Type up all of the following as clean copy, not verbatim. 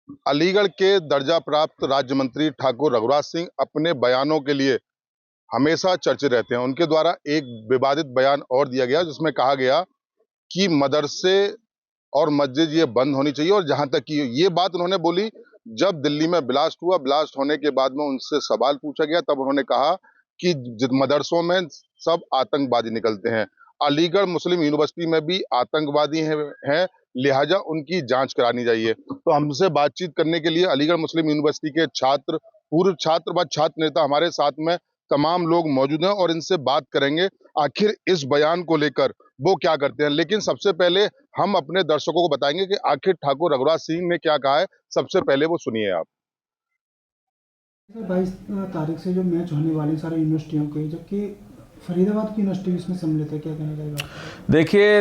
अलीगढ़ के दर्जा प्राप्त राज्य मंत्री ठाकुर रघुराज सिंह अपने बयानों के लिए हमेशा चर्चित रहते हैं। उनके द्वारा एक विवादित बयान और दिया गया जिसमें कहा गया कि मदरसे और मस्जिद ये बंद होनी चाहिए। और जहां तक कि ये बात उन्होंने बोली जब दिल्ली में ब्लास्ट हुआ, ब्लास्ट होने के बाद में उनसे सवाल पूछा गया, तब उन्होंने कहा कि मदरसों में सब आतंकवादी निकलते हैं। अलीगढ़ मुस्लिम यूनिवर्सिटी में भी आतंकवादी हैं, लिहाजा उनकी जांच करानी चाहिए। तो हमसे बातचीत करने के लिए अलीगढ़ मुस्लिम यूनिवर्सिटी के छात्र, पूर्व छात्र व छात्र नेता हमारे साथ में तमाम लोग मौजूद हैं और इनसे बात करेंगे आखिर इस बयान को लेकर वो क्या करते हैं। लेकिन सबसे पहले हम अपने दर्शकों को बताएंगे कि आखिर ठाकुर रघुराज सिंह ने क्या कहा है। सबसे पहले वो सुनिए आप। 22 तारीख से जो मैच होने वाली सारी यूनिवर्सिटियों के, जबकि फरीदाबाद की यूनिवर्सिटी इसमें सम्मिलित है, क्या कहना चाहिए आप? देखिए,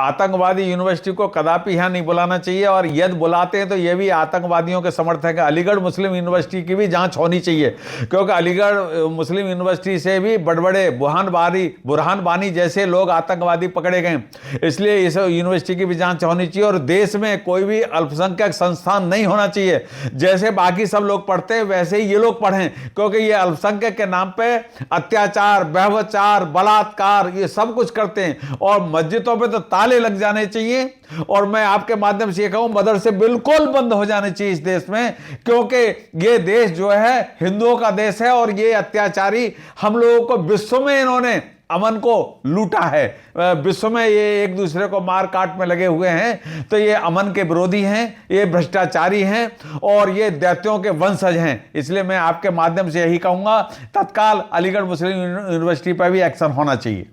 आतंकवादी यूनिवर्सिटी को कदापि यहाँ नहीं बुलाना चाहिए, और यदि बुलाते हैं तो ये भी आतंकवादियों के समर्थक है। अलीगढ़ मुस्लिम यूनिवर्सिटी की भी जांच होनी चाहिए, क्योंकि अलीगढ़ मुस्लिम यूनिवर्सिटी से भी बड़े बड़े बुरहान बानी जैसे लोग आतंकवादी पकड़े गए। इसलिए इस यूनिवर्सिटी की भी जांच होनी चाहिए, और देश में कोई भी अल्पसंख्यक संस्थान नहीं होना चाहिए। जैसे बाकी सब लोग पढ़ते हैं वैसे ही ये लोग पढ़ें, क्योंकि ये अल्पसंख्यक के नाम पे अत्याचार, बहवचार, बलात्कार, ये सब कुछ करते हैं। और मस्जिदों पे तो ताले लग जाने चाहिए, और मैं आपके माध्यम से ये कहूं मदरसे बिल्कुल बंद हो जाने चाहिए इस देश में, क्योंकि ये देश जो है हिंदुओं का देश है, और ये अत्याचारी हम लोगों को विश्व में इन्होंने अमन को लूटा है। विश्व में ये एक दूसरे को मार काट में लगे हुए हैं, तो ये अमन के विरोधी हैं, ये भ्रष्टाचारी हैं, और ये दैत्यों के वंशज हैं। इसलिए मैं आपके माध्यम से यही कहूंगा, तत्काल अलीगढ़ मुस्लिम यूनिवर्सिटी पर भी एक्शन होना चाहिए।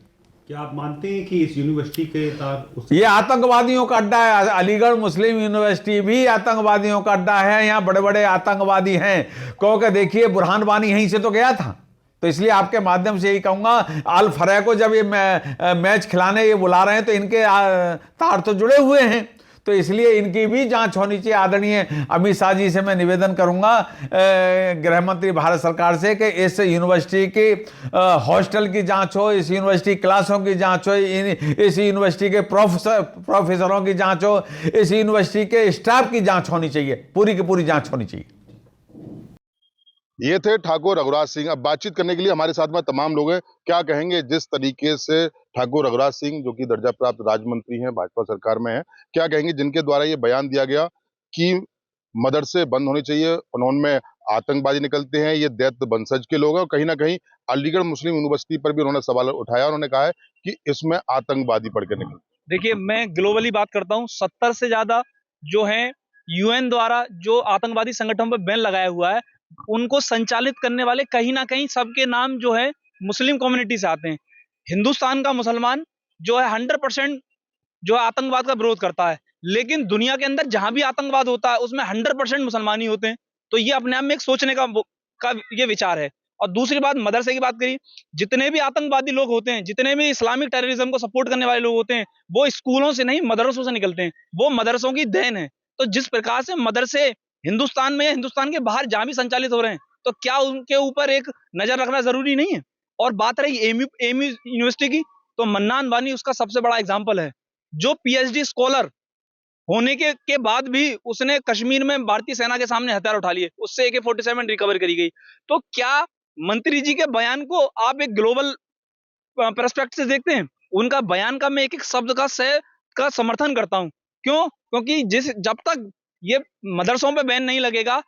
क्या आप मानते हैं कि इस यूनिवर्सिटी के ये आतंकवादियों का अड्डा है? अलीगढ़ मुस्लिम यूनिवर्सिटी भी आतंकवादियों का अड्डा है। यहाँ बड़े बड़े आतंकवादी हैं, क्योंकि देखिए बुरहान वानी यहीं से तो गया था। तो इसलिए आपके माध्यम से यही कहूंगा, अल फरह को जब ये मैच खिलाने ये बुला रहे हैं तो इनके तार तो जुड़े हुए हैं, तो इसलिए इनकी भी जांच होनी चाहिए। आदरणीय अमित शाह जी से मैं निवेदन करूंगा, गृह मंत्री भारत सरकार से, कि इस यूनिवर्सिटी की हॉस्टल की जांच हो, इस यूनिवर्सिटी क्लासों की जांच हो, इस यूनिवर्सिटी के प्रोफेसरों की जांच हो, इस यूनिवर्सिटी के स्टाफ की जांच होनी चाहिए, पूरी की पूरी जांच होनी चाहिए। ये थे ठाकुर रघुराज सिंह। अब बातचीत करने के लिए हमारे साथ में तमाम लोग हैं। क्या कहेंगे जिस तरीके से ठाकुर रघुराज सिंह, जो कि दर्जा प्राप्त राज्य मंत्री हैं, भाजपा सरकार में है, क्या कहेंगे जिनके द्वारा ये बयान दिया गया कि मदरसे बंद होने चाहिए, उन्होंने आतंकवादी निकलते हैं, ये दैत्य वंशज के लोग हैं। और कहीं ना कहीं अलीगढ़ मुस्लिम यूनिवर्सिटी पर भी उन्होंने सवाल उठाया। उन्होंने कहा है कि इसमें आतंकवादी पढ़ के निकले। देखिए, मैं ग्लोबली बात करता हूँ, 70 से ज्यादा जो है यूएन द्वारा जो आतंकवादी संगठनों पर बैन लगाया हुआ है, उनको संचालित करने वाले कहीं ना कहीं सबके नाम जो है मुस्लिम कम्युनिटी से आते हैं। हिंदुस्तान का मुसलमान जो है 100% जो है आतंकवाद का विरोध करता है, लेकिन दुनिया के अंदर जहां भी आतंकवाद होता है उसमें 100% मुसलमान ही होते हैं। तो ये अपने आप में एक सोचने का ये विचार है। और दूसरी बात, मदरसे की बात करी, जितने भी आतंकवादी लोग होते हैं, जितने भी इस्लामिक टेररिज्म को सपोर्ट करने वाले लोग होते हैं, वो स्कूलों से नहीं मदरसों से निकलते हैं। वो मदरसों की देन है। तो जिस प्रकार से मदरसे हिंदुस्तान में या हिंदुस्तान के बाहर जहां भी संचालित हो रहे हैं, तो क्या उनके ऊपर एक नजर रखना जरूरी नहीं है? और बात रही एमयू यूनिवर्सिटी की, तो मन्नान वानी उसका सबसे बड़ा एग्जाम्पल है, जो पीएचडी स्कॉलर होने के बाद भी उसने कश्मीर में भारतीय सेना के सामने हथियार उठा लिए, उससे AK-47 रिकवर करी गई। तो क्या मंत्री जी के बयान को आप एक ग्लोबल पर्सपेक्टिव से देखते हैं? उनका बयान का मैं एक एक शब्द का समर्थन करता हूं। क्यों? क्योंकि जब तक ये मदरसों पे बैन नहीं लगेगा,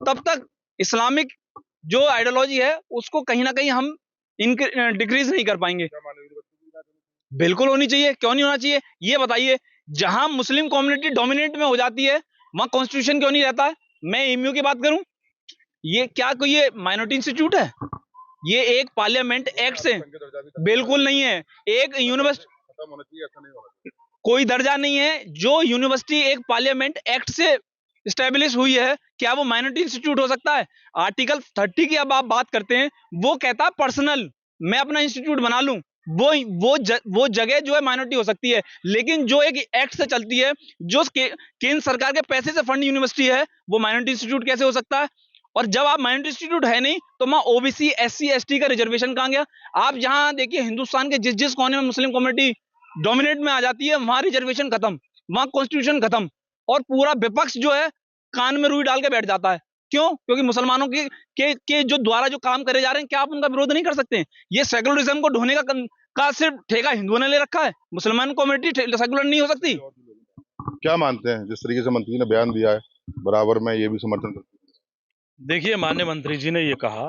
तब तक इस्लामिक जो आइडियोलॉजी है उसको कहीं ना कहीं हम डिक्रीज नहीं कर पाएंगे। बिल्कुल होनी चाहिए, क्यों नहीं होना चाहिए? ये बताइए, जहां मुस्लिम कम्युनिटी डोमिनेट में हो जाती है वहां कॉन्स्टिट्यूशन क्यों नहीं रहता है? मैं एमयू की बात करूं, ये क्या कोई ये माइनॉरिटी इंस्टीट्यूट है? ये एक पार्लियामेंट एक्ट से बिल्कुल नहीं है। एक यूनिवर्सिटी कोई दर्जा नहीं है। जो यूनिवर्सिटी एक पार्लियामेंट एक्ट से स्टैब्लिश हुई है, क्या वो माइनॉरिटी इंस्टीट्यूट हो सकता है? आर्टिकल 30 की अब आप बात करते हैं, वो कहता है पर्सनल मैं अपना इंस्टीट्यूट बना लूं, वो जगह जो है माइनॉरिटी हो सकती है। लेकिन जो एक एक्ट से चलती है, जो केंद्र सरकार के पैसे से फंड यूनिवर्सिटी है, वो माइनॉरिटी इंस्टीट्यूट कैसे हो सकता है? और जब आप माइनॉरिटी इंस्टीट्यूट है नहीं, तो वहां ओबीसी, SC, ST का रिजर्वेशन कहां गया? आप जहां देखिए हिंदुस्तान के जिस जिस कोने में मुस्लिम कम्युनिटी डोमिनेट में आ जाती है, वहां रिजर्वेशन खत्म, वहां कॉन्स्टिट्यूशन खत्म, और पूरा विपक्ष जो है कान में रुई डाल के बैठ जाता है। क्यों? क्योंकि मुसलमानों के जो द्वारा जो काम करे जा रहे हैं, क्या आप उनका विरोध नहीं कर सकते हैं? ये सेकुलरिज्म को ढोने का सिर्फ ठेका हिंदुओं ने ले रखा है, मुसलमान कम्युनिटी सेकुलर नहीं हो सकती। क्या मानते हैं जिस तरीके से मंत्री ने बयान दिया है, बराबर में ये भी समर्थन करते हैं? देखिए, माननीय मंत्री जी ने ये कहा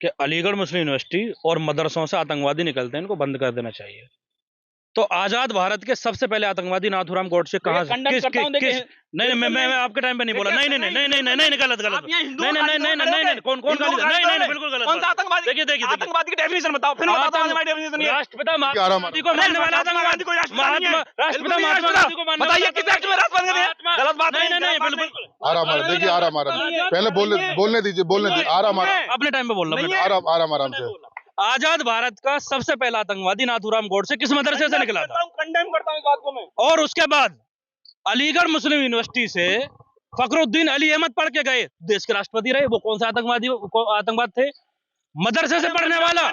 कि अलीगढ़ मुस्लिम यूनिवर्सिटी और मदरसों से आतंकवादी निकलते हैं, इनको बंद कर देना चाहिए। तो आजाद भारत के सबसे पहले आतंकवादी नाथूराम गोडसे कहाँ से नहीं, मैं आपके टाइम पे नहीं बोला। नहीं, गलत नहीं, कौन नहीं, बिल्कुल गलत। देखिए आतंकवादी की डेफिनेशन बताओ, फिर बताता हूं हमारी डेफिनेशन ये। राष्ट्रपिता महात्मा गांधी को मानने वाला आतंकवादी कोई राष्ट्रपिता महात्मा गांधी को मानने बताइए किस एक्ट में राष्ट्रवादी है? गलत बात नहीं, बिल्कुल आराम देखिए, आराम पहले बोलने दीजिए आराम अपने टाइम पे बोल रहा हूँ। आराम से। आजाद भारत का सबसे पहला आतंकवादी नाथूराम गोडसे किस मदरसे से निकला था? कंडेम करता हूं इस बात को मैं। और उसके बाद अलीगढ़ मुस्लिम यूनिवर्सिटी से फखरुद्दीन अली अहमद पढ़ के गए, देश के राष्ट्रपति रहे। वो कौन सा आतंकवाद थे? मदरसे से पढ़ने वाला,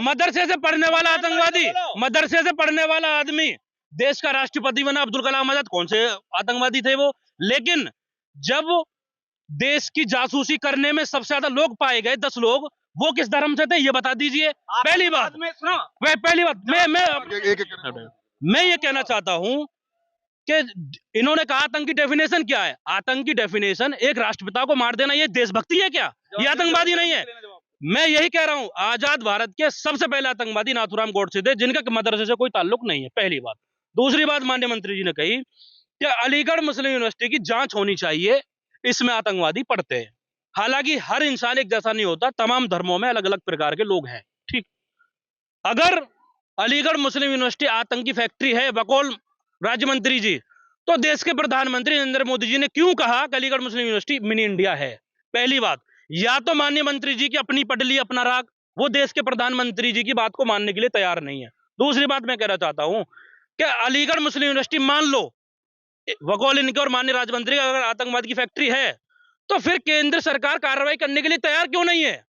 मदरसे से पढ़ने वाला आतंकवादी, मदरसे से पढ़ने वाला आदमी देश का राष्ट्रपति बना। अब्दुल कलाम आजाद कौन से आतंकवादी थे वो? लेकिन जब देश की जासूसी करने में सबसे ज्यादा लोग पाए गए, 10 लोग, वो किस धर्म से थे ये बता दीजिए। पहली बात मैं ये कहना चाहता हूं कि इन्होंने कहा आतंकी डेफिनेशन क्या है? आतंकी डेफिनेशन एक राष्ट्रपिता को मार देना, ये देशभक्ति है क्या? ये आतंकवादी नहीं है। मैं यही कह रहा हूं, आजाद भारत के सबसे पहले आतंकवादी नाथूराम गोडसे थे, जिनका मदरसे से कोई ताल्लुक नहीं है, पहली बात। दूसरी बात माननीय मंत्री जी ने कही कि अलीगढ़ मुस्लिम यूनिवर्सिटी की जांच होनी चाहिए, इसमें आतंकवादी पढ़ते हैं। हालांकि हर इंसान एक जैसा नहीं होता, तमाम धर्मों में अलग अलग प्रकार के लोग हैं, ठीक। अगर अलीगढ़ मुस्लिम यूनिवर्सिटी आतंकी फैक्ट्री है बकौल राज्य मंत्री जी, तो देश के प्रधानमंत्री नरेंद्र मोदी जी ने क्यों कहा कि अलीगढ़ मुस्लिम यूनिवर्सिटी मिनी इंडिया है? पहली बात, या तो माननीय मंत्री जी की अपनी पटली अपना राग, वो देश के प्रधानमंत्री जी की बात को मानने के लिए तैयार नहीं है। दूसरी बात मैं कहना चाहता हूं कि अलीगढ़ मुस्लिम यूनिवर्सिटी मान लो बकौल इनके और माननीय राज्य मंत्री का अगर आतंकवाद की फैक्ट्री है, तो फिर केंद्र सरकार कार्रवाई करने के लिए तैयार क्यों नहीं है?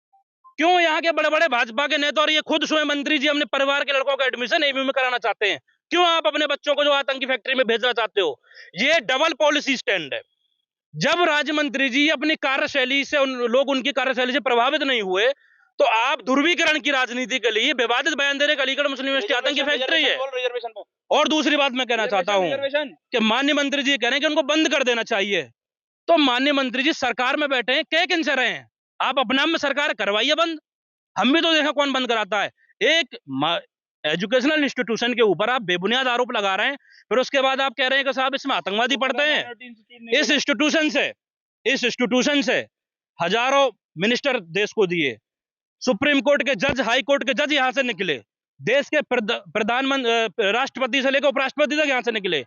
क्यों यहाँ के बड़े बड़े भाजपा के नेता और ये खुद स्वयं मंत्री जी अपने परिवार के लड़कों का एडमिशन एबीयू में कराना चाहते हैं? क्यों आप अपने बच्चों को जो आतंकी फैक्ट्री में भेजना चाहते हो? ये डबल पॉलिसी स्टैंड है। जब राज्य मंत्री जी अपनी कार्यशैली से लोग उनकी कार्यशैली से प्रभावित नहीं हुए, तो आप ध्रुवीकरण की राजनीति के लिए विवादित बयान दे रहे अलीगढ़ मुस्लिम यूनिवर्सिटी आतंकी फैक्ट्री है। और दूसरी बात मैं कहना चाहता हूँ कि माननीय मंत्री जी कह रहे हैं कि उनको बंद कर देना चाहिए, तो माननीय मंत्री जी सरकार में बैठे हैं, कह किनसे रहे हैं? आप अपने नाम में सरकार करवाइए बंद। हम भी तो देखा कौन बंद कराता है। एक एजुकेशनल इंस्टीट्यूशन के ऊपर आप बेबुनियाद आरोप लगा रहे हैं, फिर उसके बाद आप कह रहे हैं कि साहब इसमें आतंकवादी पढ़ते हैं। इस इंस्टीट्यूशन से हजारों मिनिस्टर देश को दिए, सुप्रीम कोर्ट के जज, हाई कोर्ट के जज यहाँ से निकले, देश के प्रधानमंत्री, राष्ट्रपति से लेकर उपराष्ट्रपति तक यहाँ से निकले।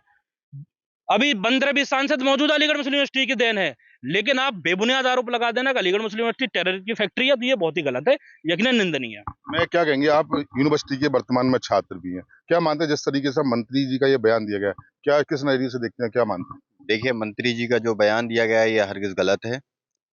अभी 15-20 सांसद मौजूद अलीगढ़ मुस्लिम यूनिवर्सिटी की देन है, लेकिन आप बेबुनियाद आरोप लगा देना कि अलीगढ़ मुस्लिम यूनिवर्सिटी टेरर की फैक्ट्री है, तो ये बहुत ही गलत है, यकीनन निंदनीय है। मैं क्या कहेंगे, आप यूनिवर्सिटी के वर्तमान में छात्र भी हैं, क्या मानते हैं जिस तरीके से मंत्री जी का ये बयान दिया गया, क्या किस नजरिए से देखते हैं, क्या मानते हैं? देखिए, मंत्री जी का जो बयान दिया गया है ये हरगिज गलत है।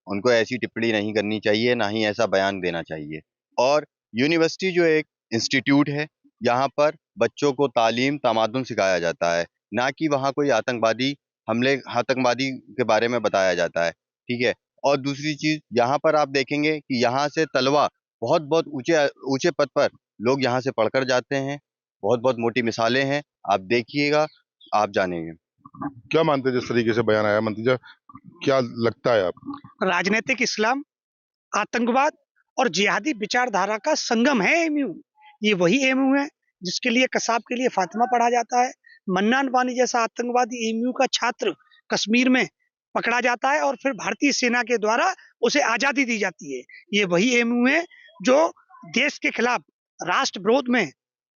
उनको ऐसी टिप्पणी नहीं करनी चाहिए, ना ही ऐसा बयान देना चाहिए। और यूनिवर्सिटी जो एक इंस्टीट्यूट है, यहाँ पर बच्चों को तालीम तमादुन सिखाया जाता है, ना कि वहाँ कोई आतंकवादी के बारे में बताया जाता है, ठीक है। और दूसरी चीज़, यहाँ पर आप देखेंगे कि यहाँ से तलवा बहुत ऊंचे पद पर लोग यहाँ से पढ़कर जाते हैं। बहुत मोटी मिसालें हैं, आप देखिएगा, आप जानेंगे। क्या मानते हैं जिस तरीके से बयान आया मंत्री जी, क्या लगता है आप? राजनीतिक इस्लाम, आतंकवाद और जिहादी विचारधारा का संगम है एमयू। ये वही एमयू है जिसके लिए कसाब के लिए फातिमा पढ़ा जाता है। मन्नान वानी जैसा आतंकवादी एमयू का छात्र कश्मीर में पकड़ा जाता है और फिर भारतीय सेना के द्वारा उसे आजादी दी जाती है। ये वही एमयू है जो देश के खिलाफ, राष्ट्र विरोध में,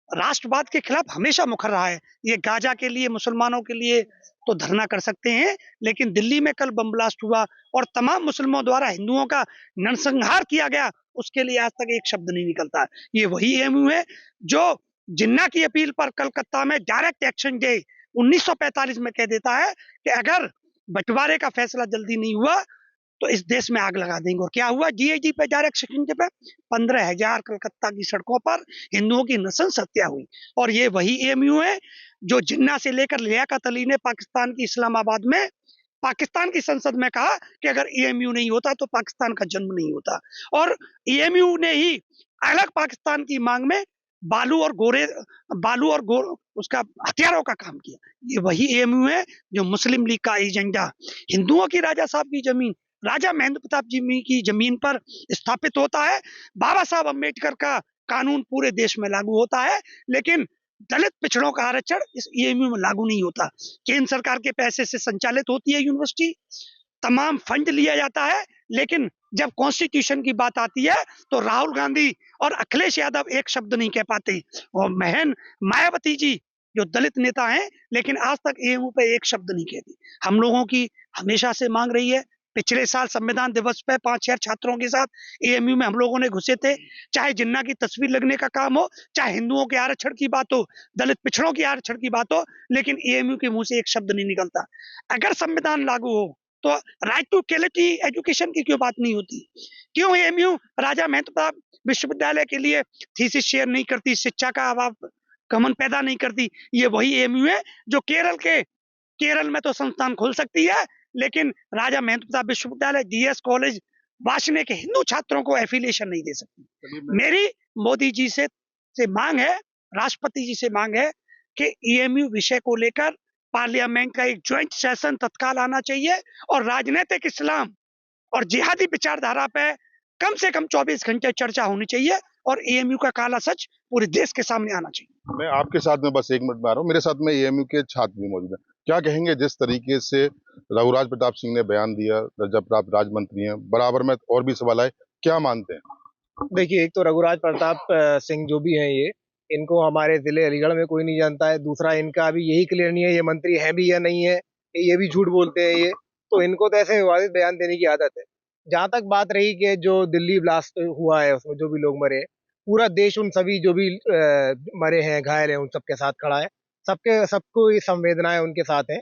राष्ट्रवाद के खिलाफ हमेशा मुखर रहा है। ये गाजा के लिए, मुसलमानों के लिए तो धरना कर सकते हैं, लेकिन दिल्ली में कल बम ब्लास्ट हुआ और तमाम मुसलमानों द्वारा हिंदुओं का नरसंहार किया गया, उसके लिए आज तक एक शब्द नहीं निकलता। ये वही एमयू है जो जिन्ना की अपील पर कलकत्ता में डायरेक्ट एक्शन डे 1945 में कह देता है कि अगर बंटवारे का फैसला जल्दी नहीं हुआ तो इस देश में आग लगा देंगे। और क्या हुआ? डीआईजी पे, डायरेक्ट एक्शन डे पे 15,000 कलकत्ता की सड़कों पर हिंदुओं की नृशंस हत्या हुई। और ये वही एमयू है जो जिन्ना से लेकर लियाकत अली ने पाकिस्तान की इस्लामाबाद में पाकिस्तान की संसद में कहा कि अगर एएमयू नहीं होता तो पाकिस्तान का जन्म नहीं होता, और एएमयू ने ही अलग पाकिस्तान की मांग में बालू और उसका हथियारों का काम किया। ये वही एएमयू है जो मुस्लिम लीग का एजेंडा हिंदुओं की राजा साहब की जमीन, राजा महेंद्र प्रताप जी की जमीन पर स्थापित होता है। बाबा साहब अम्बेडकर का कानून पूरे देश में लागू होता है, लेकिन दलित पिछड़ों का आरक्षण इस एएमयू में लागू नहीं होता। केंद्र सरकार के पैसे से संचालित होती है यूनिवर्सिटी, तमाम फंड लिया जाता है, लेकिन जब कॉन्स्टिट्यूशन की बात आती है तो राहुल गांधी और अखिलेश यादव एक शब्द नहीं कह पाते, और बहन मायावती जी जो दलित नेता हैं, लेकिन आज तक एएमयू पे एक शब्द नहीं कहती। हम लोगों की हमेशा से मांग रही है, पिछले साल संविधान दिवस पे 5000 छात्रों के साथ एएमयू में हम लोगों ने घुसे थे, चाहे जिन्ना की तस्वीर लगने का काम हो, चाहे हिंदुओं के आरक्षण की बात हो, दलित पिछड़ों के आरक्षण की बात हो, लेकिन एएमयू के मुंह से एक शब्द नहीं निकलता। अगर संविधान लागू हो तो राइट टू क्वालिटी एजुकेशन की क्यों बात नहीं होती? क्यों एएमयू राजा महेंद्र प्रताप विश्वविद्यालय के लिए थीसिस शेयर नहीं करती, शिक्षा का अभाव गमन पैदा नहीं करती? ये वही एएमयू है जो केरल में तो संस्थान खोल सकती है, लेकिन राजा महेंद्र प्रताप विश्वविद्यालय, डीएस कॉलेज, वाशने के हिंदू छात्रों को एफिलिएशन नहीं दे सकती। मेरी मोदी जी से मांग है, राष्ट्रपति जी से मांग है कि एएमयू विषय को लेकर पार्लियामेंट का एक ज्वाइंट सेशन तत्काल आना चाहिए, और राजनीतिक इस्लाम और जिहादी विचारधारा पे कम से कम 24 घंटे चर्चा होनी चाहिए, और एएमयू का काला सच पूरे देश के सामने आना चाहिए। मैं आपके साथ में बस 1 मिनट में आ रहा हूँ। मेरे साथ में एएमयू के छात्र भी मौजूद हैं। क्या कहेंगे जिस तरीके से रघुराज प्रताप सिंह ने बयान दिया, दर्जा प्राप्त राज्य मंत्री हैं, बराबर में और भी सवाल आए, क्या मानते हैं? देखिए, एक तो रघुराज प्रताप सिंह जो भी हैं इनको हमारे जिले अलीगढ़ में कोई नहीं जानता है। दूसरा, इनका अभी यही क्लियर नहीं है ये मंत्री हैं भी या नहीं है, ये भी झूठ बोलते हैं ये, तो इनको तो ऐसे विवादित बयान देने की आदत है। जहाँ तक बात रही कि जो दिल्ली ब्लास्ट हुआ है उसमें जो भी लोग मरे, पूरा देश उन सभी जो भी मरे हैं, घायल हैं, उन सबके साथ खड़ा है। सबको ये संवेदनाएं उनके साथ है,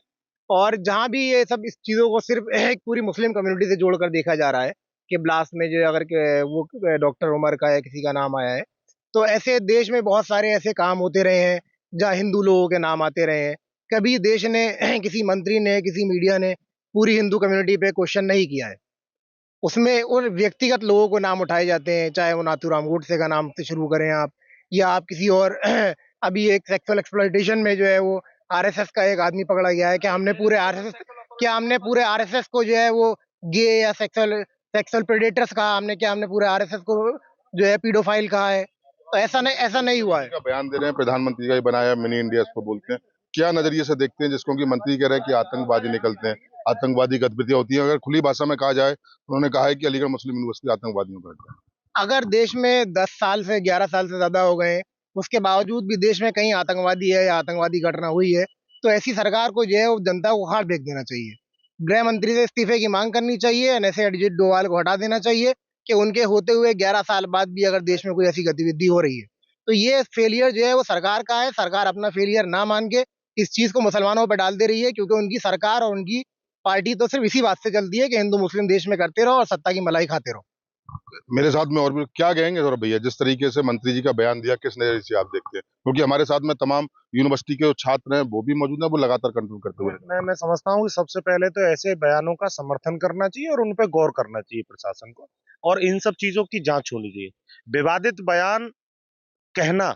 और जहाँ भी ये सब इस चीज़ों को सिर्फ एक पूरी मुस्लिम कम्युनिटी से जोड़कर देखा जा रहा है कि ब्लास्ट में जो अगर वो डॉक्टर उमर का या किसी का नाम आया है, तो ऐसे देश में बहुत सारे ऐसे काम होते रहे हैं जहाँ हिंदू लोगों के नाम आते रहे हैं। कभी देश ने किसी मंत्री ने, किसी मीडिया ने पूरी हिंदू कम्युनिटी पे क्वेश्चन नहीं किया है। उसमें उन व्यक्तिगत लोगों को नाम उठाए जाते हैं, चाहे वो नाथूराम गोडसे का नाम से शुरू करें आप, या आप किसी और अभी एक सेक्सुअल एक्सप्लॉयटेशन में जो है वो आरएसएस का एक आदमी पकड़ा गया है। क्या हमने पूरे आरएसएस को जो है वो गे या सेक्सुअल प्रेडेटर्स कहा? हमने पूरे आरएसएस को जो है पीडोफाइल कहा है? तो ऐसा नहीं हुआ है। बयान दे रहे हैं, प्रधानमंत्री का ही बनाया मिनी इंडिया इसको बोलते हैं। क्या नजरिए से देखते हैं जिसको कि मंत्री कह रहे हैं कि आतंकवादी निकलते हैं, आतंकवादी गतिविधियां होती हैं? अगर खुली भाषा में कहा जाए, उन्होंने कहा है कि अलीगढ़ मुस्लिम यूनिवर्सिटी आतंकवादियों का अड्डा है। अगर देश में 10 साल से 11 साल से ज्यादा हो गए, उसके बावजूद भी देश में कहीं आतंकवादी है या आतंकवादी घटना हुई है, तो ऐसी सरकार को जो है वो जनता को हाथ फेंक देना चाहिए। गृह मंत्री से इस्तीफे की मांग करनी चाहिए, ऐसे अजित डोभाल को हटा देना चाहिए कि उनके होते हुए 11 साल बाद भी अगर देश में कोई ऐसी गतिविधि हो रही है तो ये फेलियर जो है वो सरकार का है। सरकार अपना फेलियर ना मान के इस चीज को मुसलमानों पर डाल दे रही है, क्योंकि उनकी सरकार और उनकी पार्टी तो सिर्फ इसी बात से चलती है कि हिंदू मुस्लिम देश में करते रहो और सत्ता की मलाई खाते रहो। मेरे साथ में और भी क्या कहेंगे सौरभ भैया, जिस तरीके से मंत्री जी का बयान दिया, किस नजरिए से आप देखते हैं? क्योंकि हमारे साथ में तमाम यूनिवर्सिटी के छात्र हैं, वो भी मौजूद हैं, वो लगातार कंट्रोल करते हुए। मैं समझता हूँ कि सबसे पहले तो ऐसे बयानों का समर्थन करना चाहिए और उन पे गौर करना चाहिए प्रशासन को, और इन सब चीजों की जांच होनी चाहिए। विवादित बयान कहना,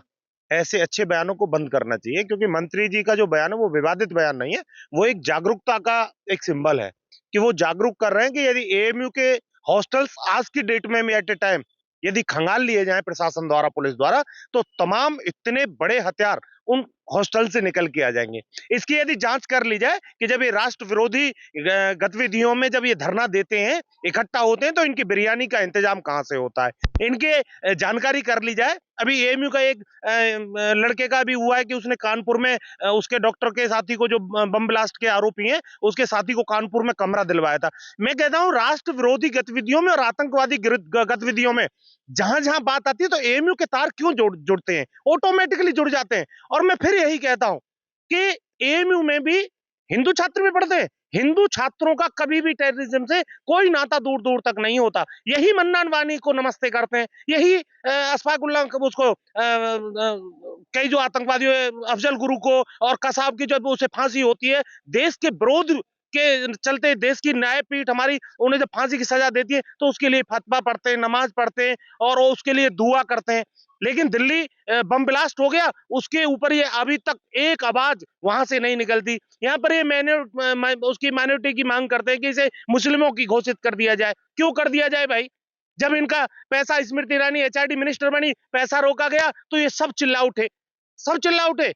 ऐसे अच्छे बयानों को बंद करना चाहिए, क्योंकि मंत्री जी का जो बयान है वो विवादित बयान नहीं है, वो एक जागरूकता का एक सिंबल है कि वो जागरूक कर रहे हैं कि यदि एएमयू के हॉस्टल्स आज की डेट में एट ए टाइम यदि खंगाल लिए जाएं प्रशासन द्वारा, पुलिस द्वारा, तो तमाम इतने बड़े हथियार उन हॉस्टल से निकल के आ जाएंगे। इसकी यदि जांच कर ली जाए कि जब ये राष्ट्र विरोधी गतिविधियों में जब ये धरना देते हैं, इकट्ठा होते हैं, तो इनकी बिरयानी का इंतजाम कहां से होता है, इनके जानकारी कर ली जाए। अभी एएमयू का एक लड़के का भी हुआ है कि उसने कानपुर में उसके डॉक्टर के साथी को, जो बम ब्लास्ट के आरोपी हैं, उसके साथी को कानपुर में कमरा दिलवाया था। मैं कहता हूं राष्ट्र विरोधी गतिविधियों में और आतंकवादी गतिविधियों में जहां जहां बात आती है तो एएमयू के तार क्यों जुड़ते हैं, ऑटोमेटिकली जुड़ जाते हैं। और मैं फिर यही कहता हूं कि एएमयू में भी हिंदू छात्र भी पढ़ते हैं, हिंदू छात्रों का कभी भी टेररिज्म से कोई नाता दूर दूर तक नहीं होता। यही मन्नान वानी को नमस्ते करते हैं, यही अशफाकुल्लाह उसको कई जो आतंकवादियों, अफजल गुरु को और कसाब की जब उसे फांसी होती है, देश के विरोध के चलते देश की न्यायपीठ हमारी उन्हें जब फांसी की सजा देती है तो उसके लिए फतवा पढ़ते हैं, नमाज पढ़ते हैं और उसके लिए दुआ करते हैं। लेकिन दिल्ली बम ब्लास्ट हो गया, उसके ऊपर ये अभी तक एक आवाज वहां से नहीं निकलती। यहाँ पर ये उसकी माइनॉरिटी की मांग करते हैं कि इसे मुस्लिमों की घोषित कर दिया जाए। क्यों कर दिया जाए भाई? जब इनका पैसा, स्मृति ईरानी HRD मिनिस्टर बनी, पैसा रोका गया तो ये सब चिल्ला उठे, सब चिल्ला उठे।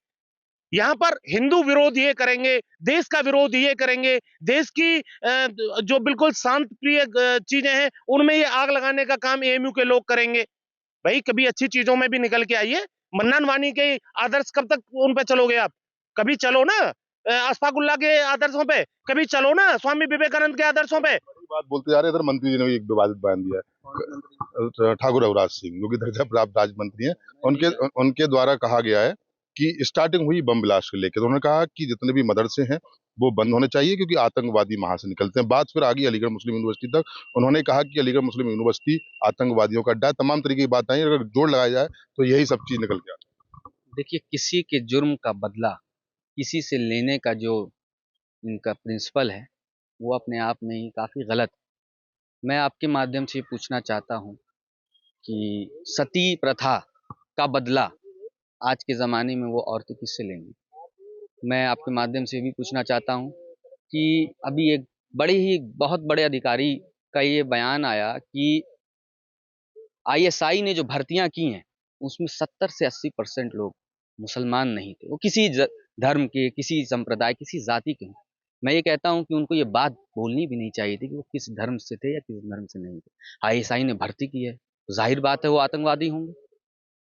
यहाँ पर हिंदू विरोध ये करेंगे, देश का विरोध ये करेंगे, देश की जो बिल्कुल शांत प्रिय चीजें हैं उनमें ये आग लगाने का काम AMU के लोग करेंगे। भाई कभी अच्छी चीजों में भी निकल के आइए। मन्नान वानी के आदर्श कब तक उन पे चलोगे आप? कभी चलो ना अशफाकुल्ला के आदर्शों पे, कभी चलो ना स्वामी विवेकानंद के आदर्शों पे। बड़ी बात बोलते जा रहे हैं। इधर मंत्री जी ने भी एक विवादित बयान दिया है, ठाकुर रघुराज सिंह जो कि दर्जा प्राप्त राज्य मंत्री हैं, उनके द्वारा कहा गया है कि स्टार्टिंग हुई बम ब्लास्ट को लेकर, तो उन्होंने कहा कि जितने भी मदरसे हैं वो बंद होने चाहिए क्योंकि आतंकवादी वहां से निकलते हैं। बात फिर आ गई अलीगढ़ मुस्लिम यूनिवर्सिटी तक। उन्होंने कहा कि अलीगढ़ मुस्लिम यूनिवर्सिटी आतंकवादियों का अड्डा है। तमाम तरीके की बात आई, अगर जोड़ लगाया जाए तो यही सब चीज निकल के आती है। देखिए, किसी के जुर्म का बदला किसी से लेने का जो इनका प्रिंसिपल है वो अपने आप में ही काफ़ी गलत। मैं आपके माध्यम से पूछना चाहता हूँ कि सती प्रथा का बदला आज के ज़माने में वो औरतें किससे लेंगी? मैं आपके माध्यम से भी पूछना चाहता हूँ कि अभी एक बहुत बड़े अधिकारी का ये बयान आया कि ISI ने जो भर्तियां की हैं उसमें 70 से 80% लोग मुसलमान नहीं थे। वो किसी धर्म के, किसी संप्रदाय, किसी जाति के हों। मैं ये कहता हूँ कि उनको ये बात बोलनी भी नहीं चाहिए थी कि वो किस धर्म से थे या किस धर्म से नहीं थे। ISI ने भर्ती की है, तो जाहिर बात है वो आतंकवादी होंगे।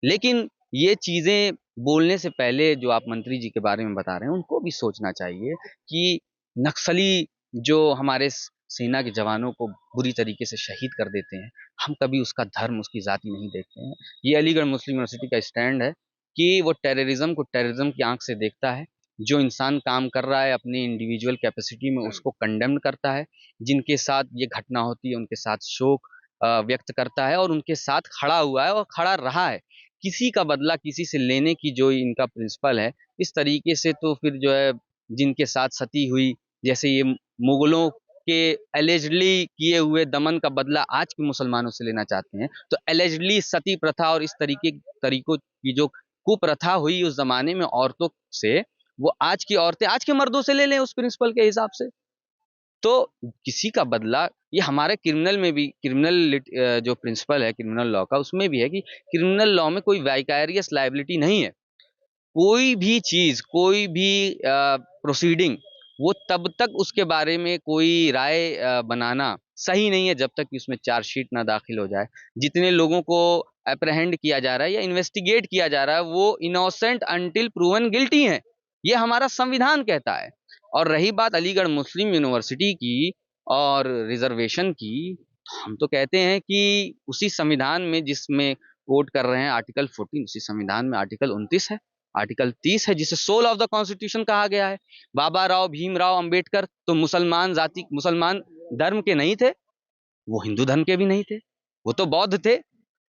लेकिन ये चीज़ें बोलने से पहले जो आप मंत्री जी के बारे में बता रहे हैं उनको भी सोचना चाहिए कि नक्सली जो हमारे सेना के जवानों को बुरी तरीके से शहीद कर देते हैं, हम कभी उसका धर्म, उसकी जाति नहीं देखते हैं। ये अलीगढ़ मुस्लिम यूनिवर्सिटी का स्टैंड है कि वो टेररिज्म को टेररिज्म की आंख से देखता है। जो इंसान काम कर रहा है अपनी इंडिविजुअल कैपेसिटी में उसको कंडेम करता है। जिनके साथ ये घटना होती है उनके साथ शोक व्यक्त करता है और उनके साथ खड़ा हुआ है और खड़ा रहा है। किसी का बदला किसी से लेने की जो इनका प्रिंसिपल है, इस तरीके से तो फिर जो है जिनके साथ सती हुई, जैसे ये मुगलों के एलिजिडली किए हुए दमन का बदला आज के मुसलमानों से लेना चाहते हैं, तो एलिजिडली सती प्रथा और इस तरीकों की जो कुप्रथा हुई उस जमाने में औरतों से, वो आज की औरतें आज के मर्दों से ले लें उस प्रिंसिपल के हिसाब से। तो किसी का बदला, ये हमारे क्रिमिनल में भी, क्रिमिनल जो प्रिंसिपल है क्रिमिनल लॉ का, उसमें भी है कि क्रिमिनल लॉ में कोई वाइकारियस लायबिलिटी नहीं है। कोई भी चीज, कोई भी प्रोसीडिंग, वो तब तक उसके बारे में कोई राय बनाना सही नहीं है जब तक कि उसमें चार्जशीट ना दाखिल हो जाए। जितने लोगों को अप्रहेंड किया जा रहा है या इन्वेस्टिगेट किया जा रहा है वो इनोसेंट अंटिल प्रूवन गिल्टी हैं, ये हमारा संविधान कहता है। और रही बात अलीगढ़ मुस्लिम यूनिवर्सिटी की और रिजर्वेशन की, हम तो कहते हैं कि उसी संविधान में जिसमें कोट कर रहे हैं आर्टिकल 14, उसी संविधान में आर्टिकल 29 है, आर्टिकल 30 है, जिसे सोल ऑफ द कॉन्स्टिट्यूशन कहा गया है। बाबा राव भीमराव अंबेडकर तो मुसलमान धर्म के नहीं थे, वो हिंदू धर्म के भी नहीं थे, वो तो बौद्ध थे।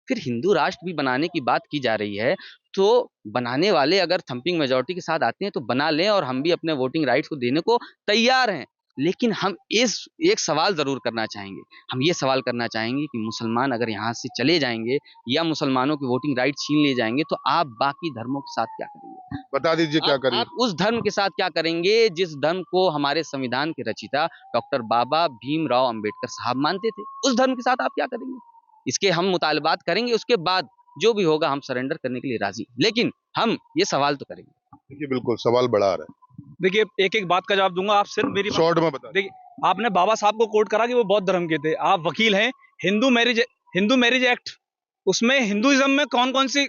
फिर हिंदू राष्ट्र भी बनाने की बात की जा रही है, तो बनाने वाले अगर थंपिंग मेजॉरिटी के साथ आते हैं तो बना लें, और हम भी अपने वोटिंग राइट्स को देने को तैयार हैं। लेकिन हम एक सवाल जरूर करना चाहेंगे, हम ये सवाल करना चाहेंगे कि मुसलमान अगर यहाँ से चले जाएंगे या मुसलमानों की वोटिंग राइट छीन ले जाएंगे तो आप बाकी धर्मों के साथ क्या करेंगे? बता दीजिए क्या करेंगे? आप उस धर्म के साथ क्या करेंगे जिस धर्म को हमारे संविधान के रचयिता डॉक्टर बाबा भीमराव अंबेडकर साहब मानते थे, उस धर्म के साथ आप क्या करेंगे? इसके हम मुतालबात करेंगे, उसके बाद जो भी होगा हम सरेंडर करने के लिए राजी, लेकिन हम ये सवाल तो करेंगे। देखिए बिल्कुल सवाल बड़ा आ रहा है। देखिए एक एक बात का जवाब दूंगा, आप सिर्फ मेरी शॉर्ट में बता। देखिए, आपने बाबा साहब को कोट करा कि वो बौद्ध धर्म के थे, आप वकील हैं। हिंदू मैरिज एक्ट, उसमें हिंदुइज्म में कौन कौन सी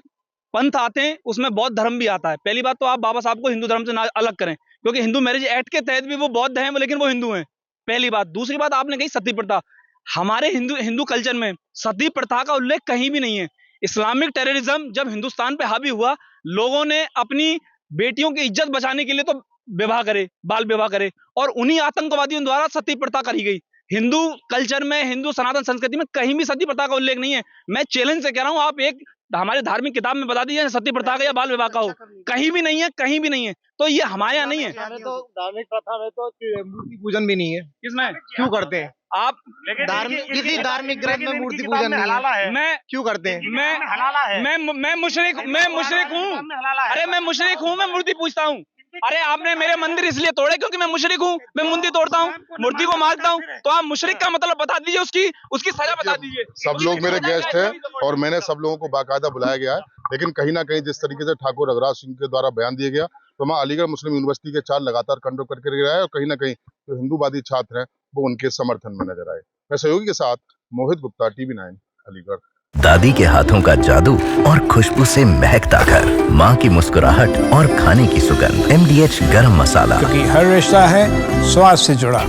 पंथ आते हैं, उसमें बौद्ध धर्म भी आता है। पहली बात तो आप बाबा साहब को हिंदू धर्म से ना अलग करें, क्योंकि हिंदू मैरिज एक्ट के तहत भी वो बौद्ध हैं, लेकिन वो हिंदू हैं, पहली बात। दूसरी बात, आपने कही सती प्रथा, हमारे हिंदू कल्चर में सती प्रथा का उल्लेख कहीं भी नहीं है। इस्लामिक टेररिज्म जब हिंदुस्तान पे हावी हुआ, लोगों ने अपनी बेटियों की इज्जत बचाने के लिए तो विवाह करे, बाल विवाह करे, और उन्हीं आतंकवादियों द्वारा सती प्रथा करी गई। हिंदू कल्चर में, हिंदू सनातन संस्कृति में कहीं भी सती प्रथा का उल्लेख नहीं है। मैं चैलेंज से कह रहा हूं, आप एक हमारे धार्मिक किताब में बता दीजिए सती प्रथा का या बाल विवाह का हो, कहीं भी नहीं है, कहीं भी नहीं है। तो ये हमारे यहाँ नहीं है। तो धार्मिक प्रथा में तो मूर्ति पूजन भी नहीं है, किसमें क्यों करते हैं आप? किसी धार्मिक ग्रंथ में मूर्ति पूजन नहीं है, मैं क्यों करते हैं? मैं मुशरिक हूँ। अरे मैं मुशरिक हूँ, मैं मूर्ति पूजता हूँ। अरे आपने मेरे मंदिर इसलिए तोड़े क्योंकि मैं मुशरिक हूँ, मैं मूर्ति तोड़ता हूँ, मूर्ति को मारता हूँ। तो आप मुशरिक का मतलब बता दीजिए, उसकी सजा बता दीजिए। सब लोग मेरे गेस्ट हैं और मैंने सब लोगों को बाकायदा बुलाया गया है, लेकिन कहीं ना कहीं जिस तरीके से ठाकुर रघुराज सिंह के द्वारा बयान दिया गया, तो मैं अलीगढ़ मुस्लिम यूनिवर्सिटी के 4 लगातार कंट्रोल करके रह रहा है और कहीं ना कहीं जो हिंदूवादी छात्र हैं वो उनके समर्थन में नजर आए। मैं सहयोगी के साथ मोहित गुप्ता, TV9 अलीगढ़। दादी के हाथों का जादू और खुशबू से महकता घर, माँ की मुस्कुराहट और खाने की सुगंध, MDH गरम मसाला, क्योंकि हर रिश्ता है स्वाद से जुड़ा।